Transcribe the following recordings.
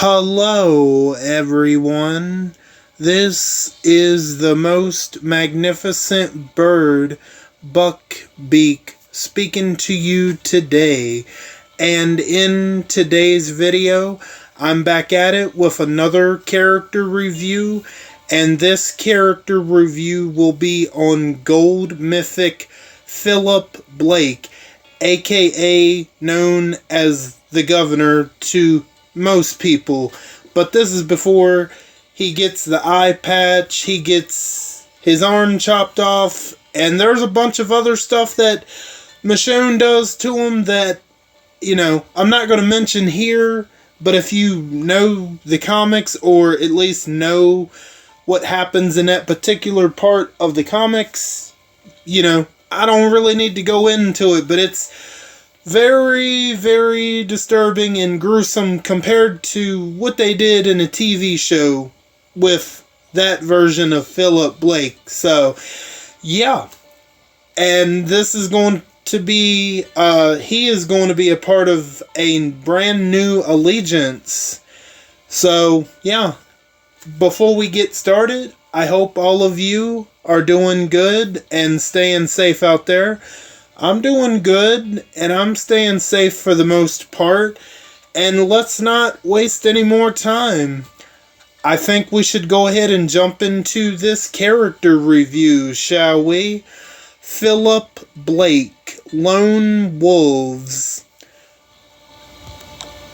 Hello, everyone. This is the most magnificent bird, Beak, speaking to you today. And in today's video, I'm back at it with another character review. And this character review will be on Gold Mythic Philip Blake, aka known as the Governor to most people. But this is before he gets the eye patch, he gets his arm chopped off, and there's a bunch of other stuff that Michonne does to him that, I'm not going to mention here, but if you know the comics, or at least know what happens in that particular part of the comics, I don't really need to go into it, but it's very, very disturbing and gruesome compared to what they did in a TV show with that version of Philip Blake. So, yeah. And this is going to be, he is going to be a part of a brand new allegiance. So, yeah. Before we get started, I hope all of you are doing good and staying safe out there. I'm doing good, and I'm staying safe for the most part, and let's not waste any more time. I think we should go ahead and jump into this character review, shall we? Philip Blake, Lone Wolves.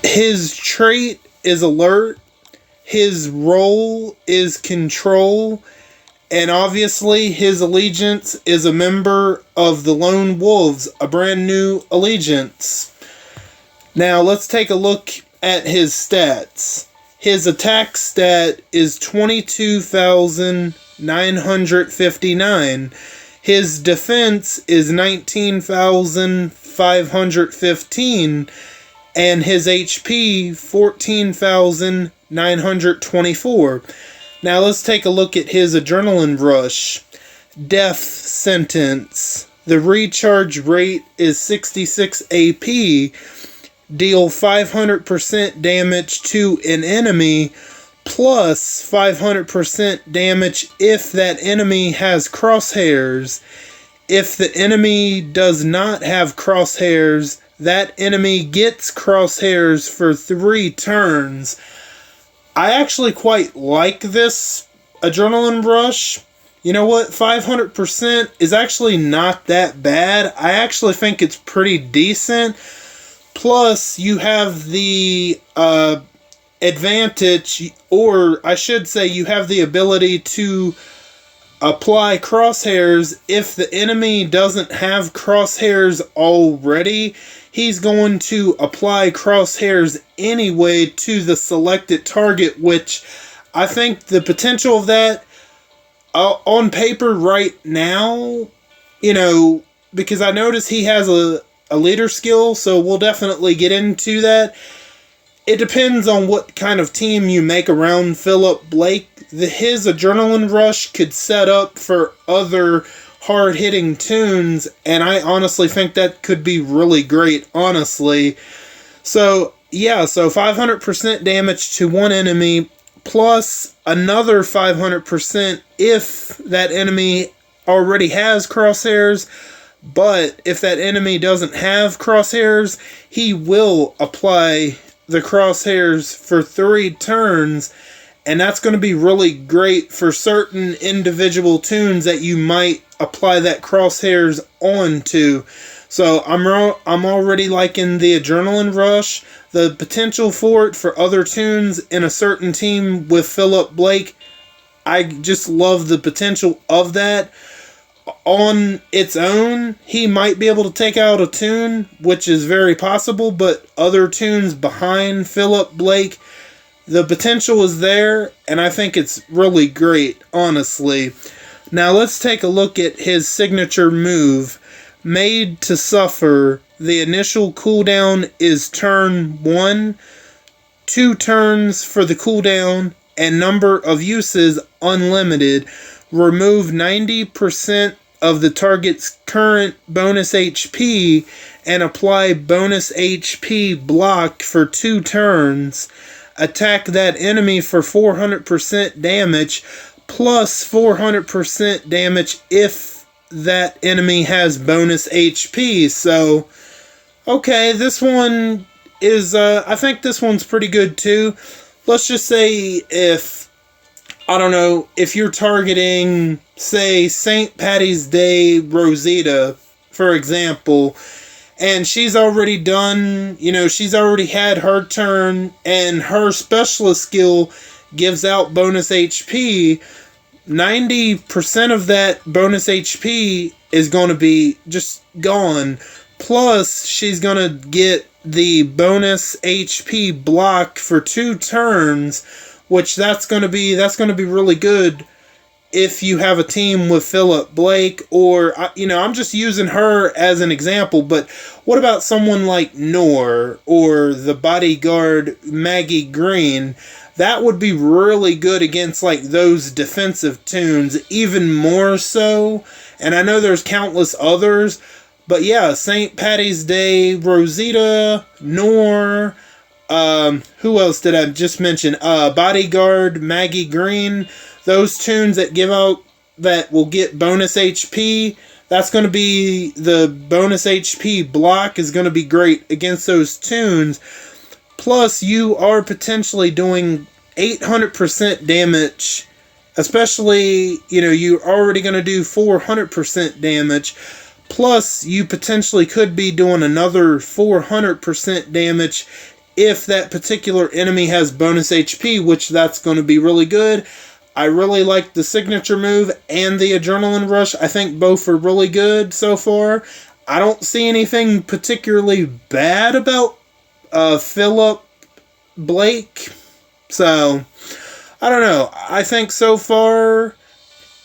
His trait is alert, his role is control, and obviously his allegiance is a member of the Lone Wolves, a brand new allegiance. Now let's take a look at his stats. His attack stat is 22,959. His defense is 19,515. And his HP, 14,924. Now let's take a look at his adrenaline rush. Death sentence. The recharge rate is 66 AP. Deal 500% damage to an enemy plus 500% damage if that enemy has crosshairs. If the enemy does not have crosshairs, that enemy gets crosshairs for 3 turns. I actually quite like this adrenaline rush. You know what? 500% is actually not that bad. I actually think it's pretty decent. Plus, you have the advantage, or I should say you have the ability to apply crosshairs. If the enemy doesn't have crosshairs already, he's going to apply crosshairs anyway to the selected target, which I think the potential of that on paper right now, because I notice he has a leader skill, so we'll definitely get into that. It depends on what kind of team you make around Philip Blake. His adrenaline rush could set up for other hard-hitting tunes, and I honestly think that could be really great, honestly. So, yeah, so 500% damage to one enemy, plus another 500% if that enemy already has crosshairs. But if that enemy doesn't have crosshairs, he will apply the crosshairs for 3 turns, and that's going to be really great for certain individual tunes that you might apply that crosshairs onto. So I'm already liking the adrenaline rush. The potential for it for other tunes in a certain team with Philip Blake, I just love the potential of that. On its own, he might be able to take out a tune, which is very possible, but other tunes behind Philip Blake, the potential is there, and I think it's really great, honestly. Now let's take a look at his signature move. Made to Suffer. The initial cooldown is turn 1, 2 turns for the cooldown, and number of uses unlimited. Remove 90% of the target's current bonus HP and apply bonus HP block for 2 turns. attack that enemy for 400% damage, plus 400% damage if that enemy has bonus HP. So, okay, this one is, I think this one's pretty good too. Let's just say I don't know, if you're targeting, say, St. Patty's Day Rosita, for example, and she's already done, she's already had her turn, and her specialist skill gives out bonus HP, 90% of that bonus HP is going to be just gone. Plus, she's going to get the bonus HP block for 2 turns, which that's going to be really good if you have a team with Philip Blake, or, I'm just using her as an example, but what about someone like Noor or the bodyguard Maggie Green? That would be really good against, like, those defensive tunes, even more so. And I know there's countless others, but yeah, St. Patty's Day, Rosita, Noor, who else did I just mention? Bodyguard, Maggie Green, those tunes that will get bonus HP, that's going to be, the bonus HP block is going to be great against those tunes. Plus, you are potentially doing 800% damage, especially, you're already going to do 400% damage. Plus, you potentially could be doing another 400% damage if that particular enemy has bonus HP, which that's going to be really good. I really like the signature move and the adrenaline rush. I think both are really good so far. I don't see anything particularly bad about Philip Blake. So, I don't know. I think so far,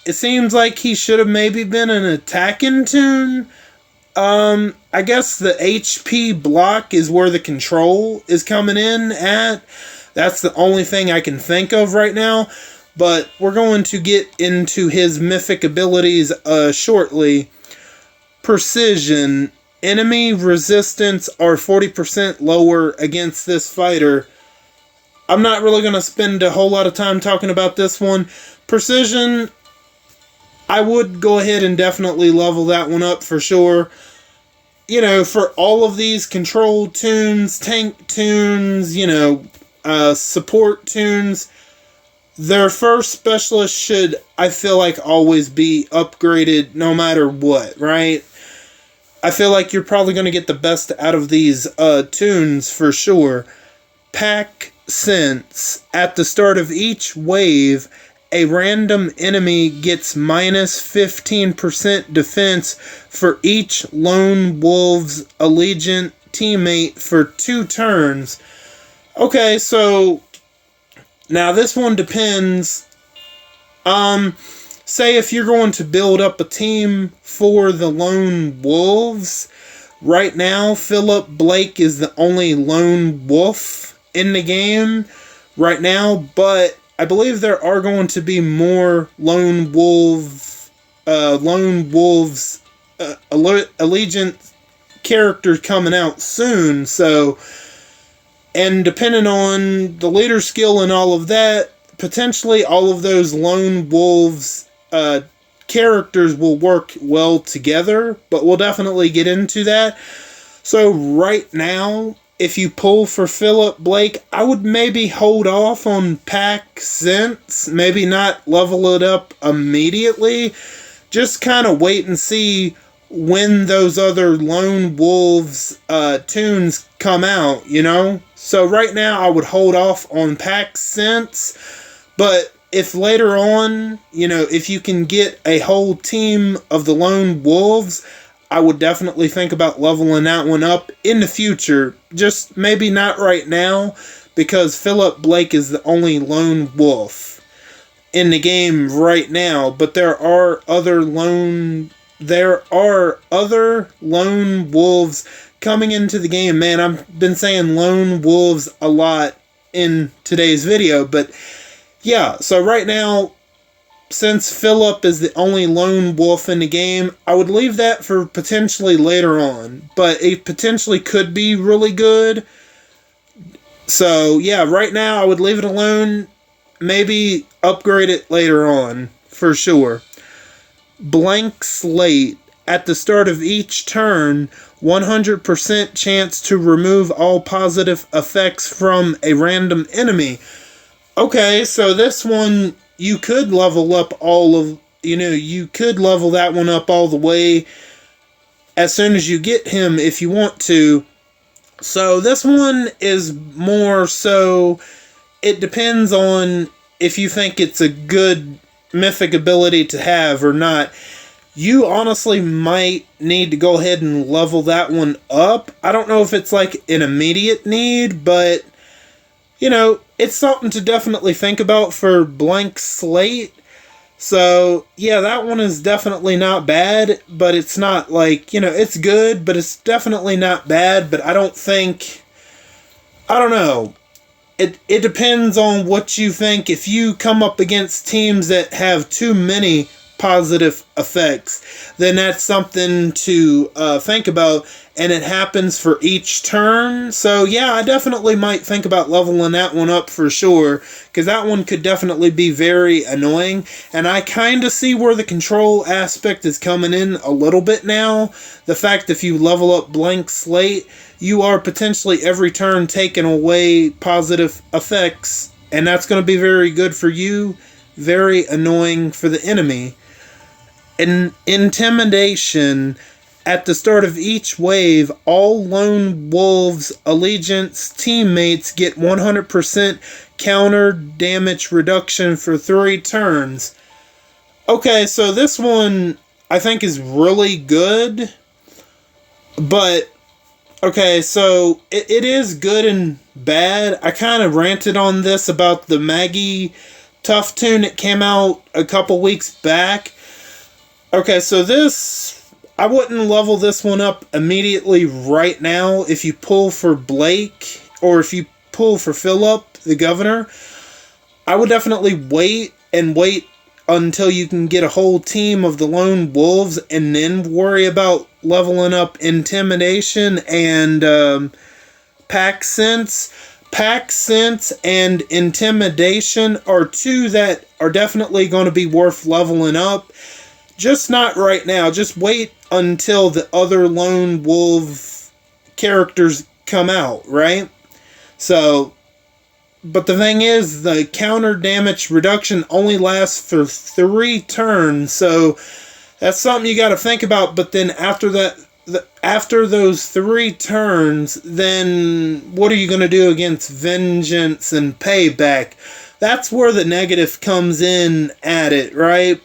it seems like he should have maybe been an attacking tune. I guess the HP block is where the control is coming in at. That's the only thing I can think of right now. But we're going to get into his mythic abilities shortly. Precision. Enemy resistance are 40% lower against this fighter. I'm not really going to spend a whole lot of time talking about this one. Precision, I would go ahead and definitely level that one up for sure. For all of these control tunes, tank tunes, support tunes, their first specialist should, I feel like, always be upgraded no matter what, right? I feel like you're probably going to get the best out of these tunes for sure. Pack Sense. At the start of each wave, a random enemy gets minus 15% defense for each Lone Wolf's Allegiant teammate for 2 turns. Okay, so now this one depends. Say if you're going to build up a team for the Lone Wolves, right now Philip Blake is the only Lone Wolf in the game right now, but I believe there are going to be more Lone Wolves Allegiant characters coming out soon, so, and depending on the leader skill and all of that, potentially all of those Lone Wolves characters will work well together, but we'll definitely get into that. So right now, if you pull for Philip Blake, I would maybe hold off on Pack Sense, maybe not level it up immediately, just kind of wait and see when those other Lone Wolves tunes come out, So right now I would hold off on Pack Sense, but if later on, if you can get a whole team of the Lone Wolves, I would definitely think about leveling that one up in the future. Just maybe not right now, because Philip Blake is the only Lone Wolf in the game right now. But there are other Lone Wolves coming into the game. Man, I've been saying Lone Wolves a lot in today's video, but yeah, so right now, since Philip is the only Lone Wolf in the game, I would leave that for potentially later on. But it potentially could be really good. So, yeah, right now I would leave it alone. Maybe upgrade it later on, for sure. Blank slate. At the start of each turn, 100% chance to remove all positive effects from a random enemy. Okay, so this one, you could level up all of, you could level that one up all the way as soon as you get him if you want to. So this one is more so, it depends on if you think it's a good mythic ability to have or not. You honestly might need to go ahead and level that one up. I don't know if it's like an immediate need, but it's something to definitely think about for blank slate. So, yeah, that one is definitely not bad, but it's not like, it's good, but it's definitely not bad, but I don't know. It depends on what you think. If you come up against teams that have too many positive effects, then that's something to think about, and it happens for each turn. So yeah, I definitely might think about leveling that one up for sure, because that one could definitely be very annoying, and I kind of see where the control aspect is coming in a little bit now. The fact if you level up blank slate, you are potentially every turn taking away positive effects, and that's going to be very good for you, very annoying for the enemy. Intimidation. At the start of each wave, all Lone Wolves Allegiance teammates get 100% counter damage reduction for 3 turns. Okay, so this one I think is really good, but okay, so it is good and bad. I kind of ranted on this about the Maggie Tough Tune that came out a couple weeks back. Okay, so this, I wouldn't level this one up immediately right now if you pull for Blake or if you pull for Philip, the governor. I would definitely wait until you can get a whole team of the Lone Wolves and then worry about leveling up Intimidation and Pack Sense. Pack Sense and Intimidation are 2 that are definitely going to be worth leveling up. Just not right now. Just wait until the other Lone Wolf characters come out, right? So, but the thing is, the counter damage reduction only lasts for 3 turns, so that's something you got to think about. But then after that, after those 3 turns, then what are you going to do against Vengeance and Payback? That's where the negative comes in at it, right?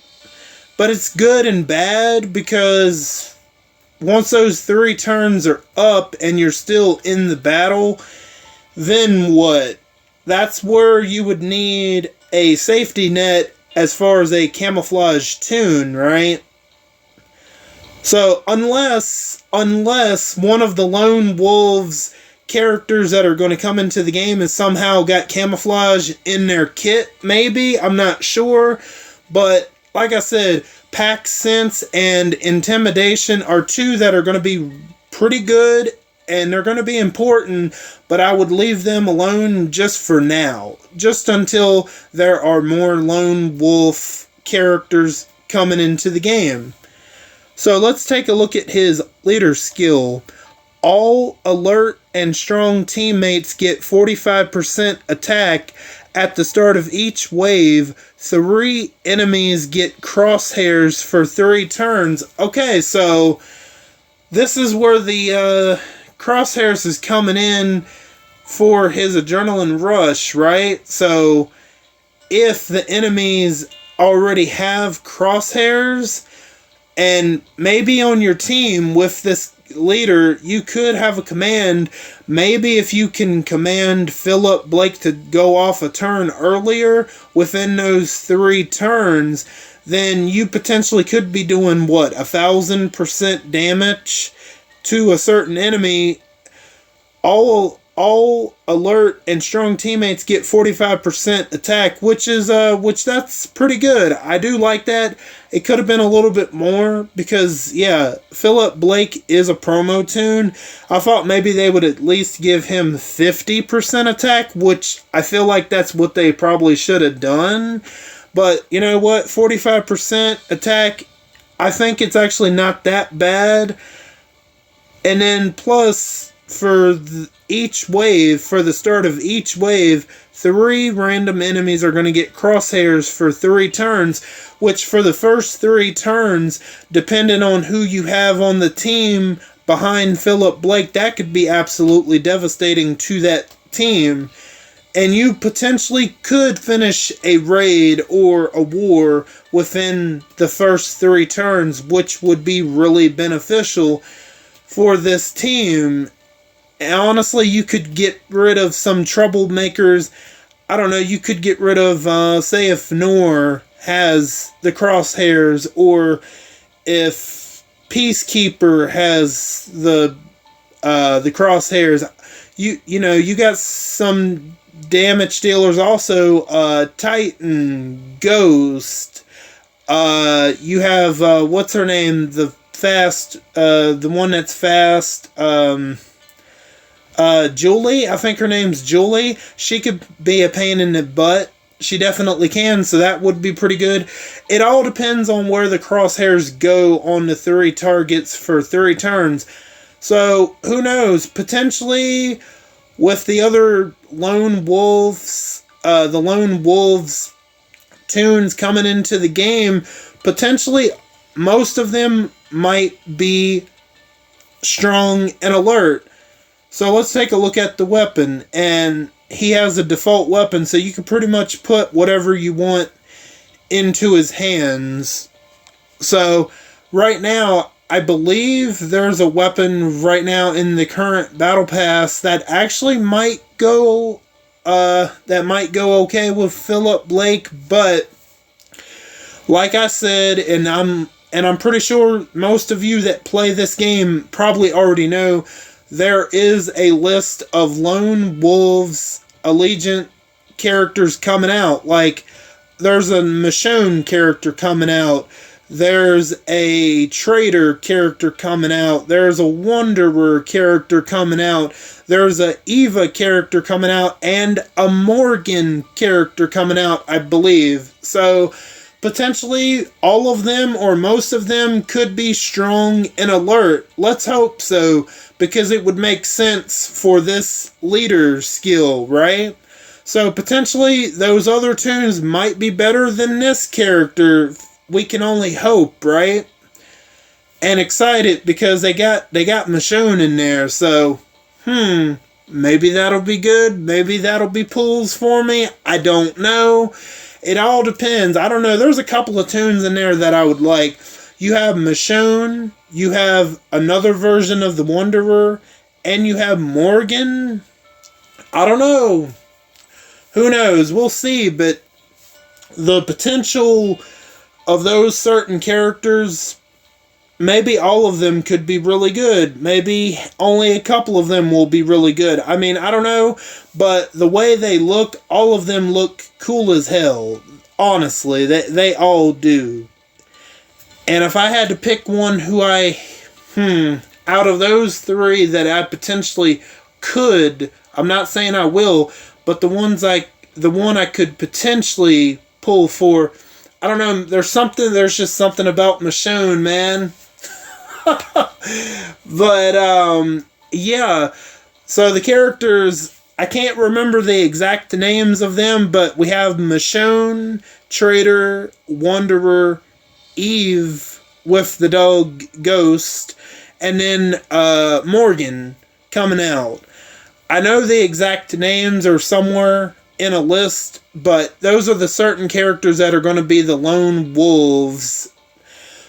But it's good and bad, because once those 3 turns are up and you're still in the battle, then what? That's where you would need a safety net as far as a camouflage tune, right? So unless one of the Lone Wolves characters that are going to come into the game has somehow got camouflage in their kit, maybe, I'm not sure, but like I said, Pack Sense and Intimidation are 2 that are going to be pretty good, and they're going to be important, but I would leave them alone just for now. Just until there are more Lone Wolf characters coming into the game. So let's take a look at his leader skill. All alert and strong teammates get 45% attack at the start of each wave. 3 enemies get crosshairs for 3 turns. Okay, so this is where the crosshairs is coming in for his adrenaline rush, right? So if the enemies already have crosshairs, and maybe on your team with this leader, you could have a command. Maybe if you can command Philip Blake to go off a turn earlier within those 3 turns, then you potentially could be doing, 1,000% damage to a certain enemy all all alert and strong teammates get 45% attack, which that's pretty good. I do like that. It could have been a little bit more because, yeah, Philip Blake is a promo toon. I thought maybe they would at least give him 50% attack, which I feel like that's what they probably should have done. But you know what? 45% attack, I think it's actually not that bad. And then plus, for each wave, for the start of each wave, 3 random enemies are going to get crosshairs for 3 turns, which for the first 3 turns, depending on who you have on the team behind Philip Blake, that could be absolutely devastating to that team. And you potentially could finish a raid or a war within the first 3 turns, which would be really beneficial for this team. And honestly, you could get rid of some troublemakers. I don't know, you could get rid of, say if Nor has the crosshairs, or if Peacekeeper has the crosshairs. You know, you got some damage dealers also, Titan, Ghost, you have, what's her name, the one that's fast, Julie, I think her name's Julie. She could be a pain in the butt. She definitely can, so that would be pretty good. It all depends on where the crosshairs go on the 3 targets for 3 turns. So, who knows? Potentially, with the other Lone Wolves, the Lone Wolves tunes coming into the game, potentially most of them might be strong and alert. So let's take a look at the weapon, and he has a default weapon, so you can pretty much put whatever you want into his hands. So right now, I believe there's a weapon right now in the current battle pass that actually might go okay with Philip Blake, but like I said, and I'm pretty sure most of you that play this game probably already know, there is a list of Lone Wolves Allegiant characters coming out. Like, there's a Michonne character coming out. There's a Traitor character coming out. There's a Wanderer character coming out. There's a Eva character coming out. And a Morgan character coming out, I believe. So, potentially, all of them or most of them could be strong and alert. Let's hope so, because it would make sense for this leader skill, right? So potentially those other tunes might be better than this character. We can only hope, right? And excited because they got Michonne in there, so maybe that'll be good. Maybe that'll be pulls for me. I don't know. It all depends. I don't know. There's a couple of tunes in there that I would like. You have Michonne, you have another version of the Wanderer, and you have Morgan. I don't know. Who knows? We'll see, but the potential of those certain characters, maybe all of them could be really good. Maybe only a couple of them will be really good. I mean, I don't know, but the way they look, all of them look cool as hell. Honestly, they all do. And if I had to pick one who out of those 3 that I potentially could, I'm not saying I will, but the one I could potentially pull for, I don't know, there's just something about Michonne, man. But, yeah. So the characters, I can't remember the exact names of them, but we have Michonne, Traitor, Wanderer, Eve with the dog Ghost, and then Morgan coming out. I know the exact names are somewhere in a list, but those are the certain characters that are going to be the Lone Wolves.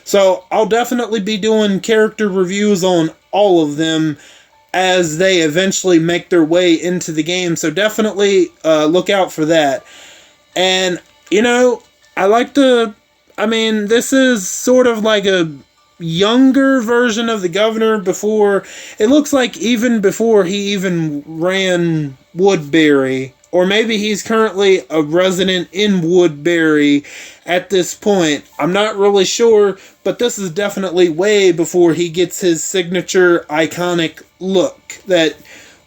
So I'll definitely be doing character reviews on all of them as they eventually make their way into the game. So definitely look out for that. And, you know, this is sort of like a younger version of the governor before. It looks like even before he even ran Woodbury. Or maybe he's currently a resident in Woodbury at this point. I'm not really sure, but this is definitely way before he gets his signature iconic look that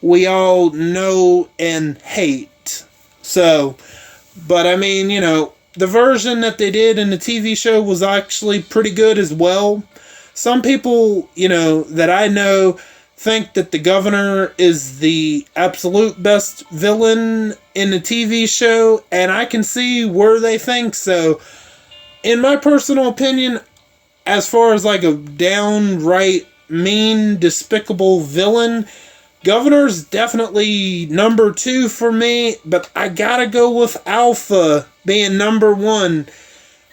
we all know and hate. So, but I mean, you know, the version that they did in the TV show was actually pretty good as well. Some people, you know, that I know think that the governor is the absolute best villain in the TV show, and I can see where they think so. In my personal opinion, as far as like a downright mean, despicable villain, Governor's definitely number 2 for me, but I gotta go with Alpha being number 1.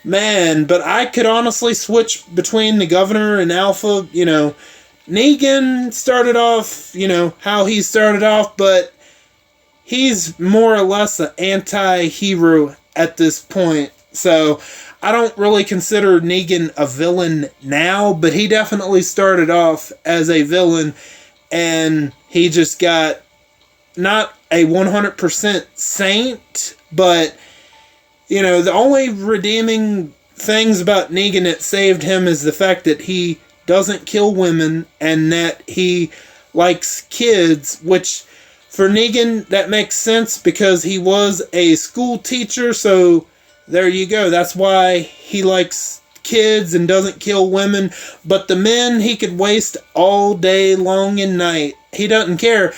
Man, but I could honestly switch between the Governor and Alpha. You know, Negan started off, you know, how he started off, but he's more or less an anti-hero at this point. So I don't really consider Negan a villain now, but he definitely started off as a villain, and he just got not a 100% saint, but, you know, the only redeeming things about Negan that saved him is the fact that he doesn't kill women and that he likes kids, which for Negan that makes sense because he was a school teacher, so there you go. That's why he likes kids and doesn't kill women. But the men he could waste all day long and night. He doesn't care.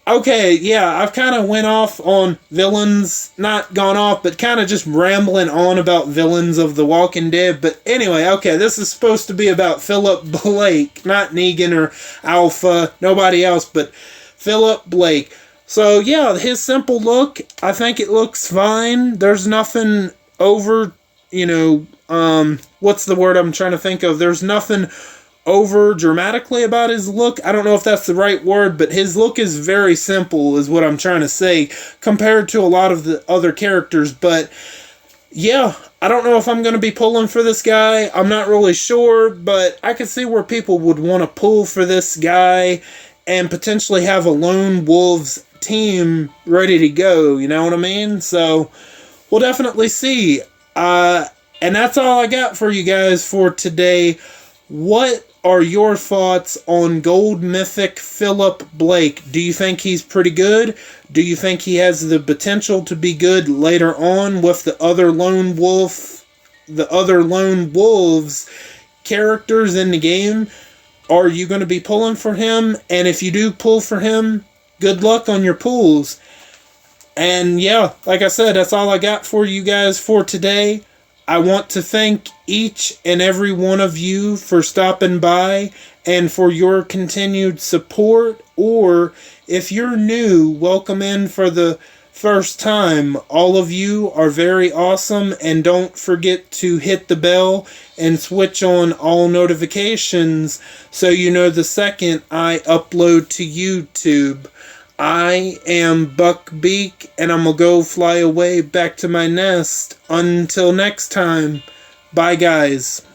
Okay, yeah, I've kind of went off on villains, not gone off, but kind of just rambling on about villains of The Walking Dead. But anyway, okay, this is supposed to be about Philip Blake, not Negan or Alpha, nobody else, but Philip Blake. So yeah, his simple look, I think it looks fine. There's nothing over, you know, what's the word I'm trying to think of? There's nothing over dramatically about his look. I don't know if that's the right word, but his look is very simple is what I'm trying to say compared to a lot of the other characters. But yeah, I don't know if I'm going to be pulling for this guy. I'm not really sure, but I can see where people would want to pull for this guy and potentially have a lone wolves team ready to go, you know what I mean? So we'll definitely see. And that's all I got for you guys for today. What are your thoughts on Gold Mythic Philip Blake? Do you think he's pretty good? Do you think he has the potential to be good later on with the other lone wolves characters in the game? Are you going to be pulling for him? And if you do pull for him, good luck on your pulls. And yeah, like I said, that's all I got for you guys for today. I want to thank each and every one of you for stopping by and for your continued support. Or if you're new, welcome in for the first time. All of you are very awesome, and don't forget to hit the bell and switch on all notifications so you know the second I upload to YouTube. I am Beak, and I'm gonna go fly away back to my nest. Until next time, bye guys.